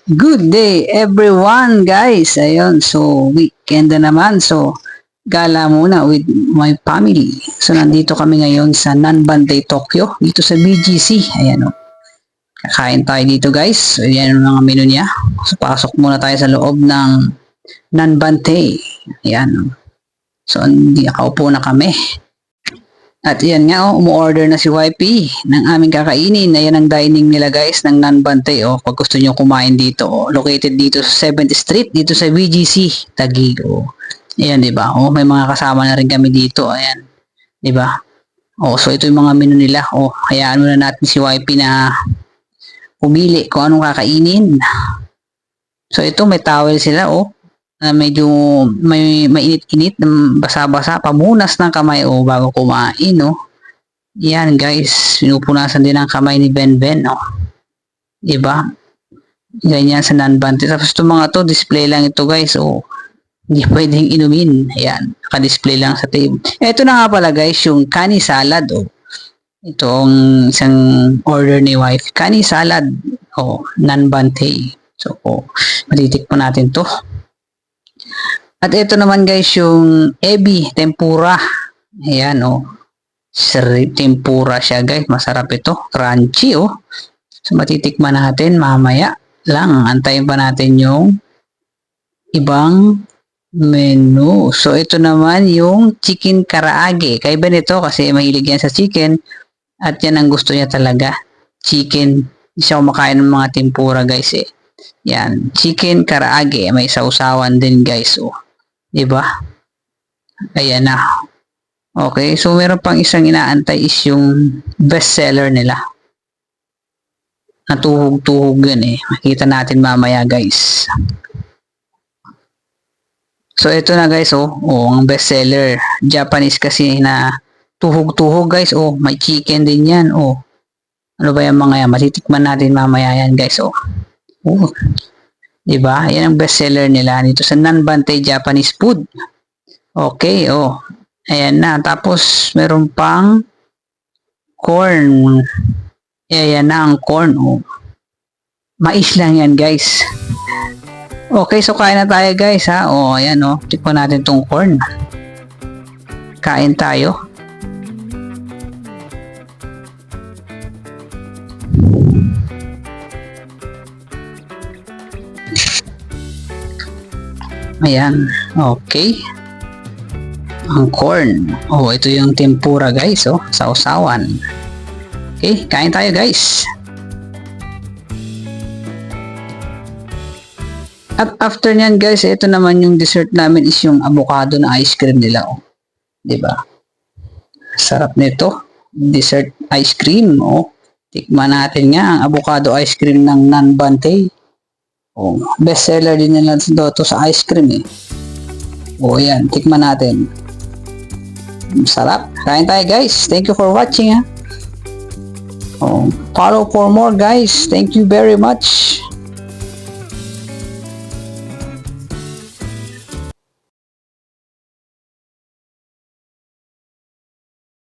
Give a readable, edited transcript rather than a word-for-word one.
Good day everyone guys. Ayun, so weekend na naman. So gala muna with my family. So nandito kami ngayon sa Nanbantay, Tokyo, dito sa BGC. Ayan o. Kakain tayo dito guys. So yan ang mga menu niya. So pasok muna tayo sa loob ng Nanbantay. Ayan o. So hindi nakaupo na kami. At yan nga, umu-order na si YP ng aming kakainin. Ayan ang dining nila guys ng Nanbantay. Pag gusto nyo kumain dito, located dito sa 7th Street, dito sa BGC, Taguig. Ayan, di ba? May mga kasama na rin kami dito. Ayan, di ba? So ito yung mga menu nila. Hayaan muna natin si YP na pumili kung anong kakainin. So ito, may towel sila. Medyo may mainit-init, basa-basa, pamunas ng kamay bago kumain. Yan guys, pinupunasan din ang kamay ni Benben. Diba? Ganyan sa Nanbantay. Tapos itong mga to, display lang ito guys. Hindi pwedeng inumin. Ayan, naka-display lang sa table. Ito na nga pala guys, yung kani salad. Ito ang isang order ni wife. Kani salad. Nanbantay. So, matitikman natin to. At ito naman guys yung ebi tempura. Ayan tempura siya guys. Masarap ito. Crunchy So matitikman natin mamaya lang. Antayin pa natin yung ibang menu. So ito naman yung chicken karaage. Kaiba nito kasi mahilig yan sa chicken. At yan ang gusto niya talaga. Chicken. Hindi siya kumakain ng mga tempura guys Yan. Chicken karaage. May sausawan din guys Diba? Ayan na. Okay, so meron pang isang inaantay is yung best seller nila. Natuhog-tuhog yun Makita natin mamaya guys. So ito na guys ang best seller. Japanese kasi na tuhog-tuhog guys may chicken din yan Ano ba yung mga yan? Matitikman natin mamaya yan guys Diba? Yan ang best seller nila dito sa Nanbantay Japanese food. Okay, ayan na. Tapos, meron pang corn. Ayan na ang corn, Mais lang yan, guys. Okay, so kain na tayo, guys, ha. Ayan, tikman natin tong corn. Kain tayo. Ayan, okay. Ang corn. Ito yung tempura guys, sausawan. Okay, kain tayo guys. At after nyan guys, ito naman yung dessert namin is yung avocado na ice cream nila, diba? Sarap nito. Dessert ice cream, Tikman natin nga ang avocado ice cream ng Nanbantay. Best seller din nila to sa ice cream yan, tikman natin. Sarap. Kain tayo guys. Thank you for watching Follow for more guys. Thank you very much.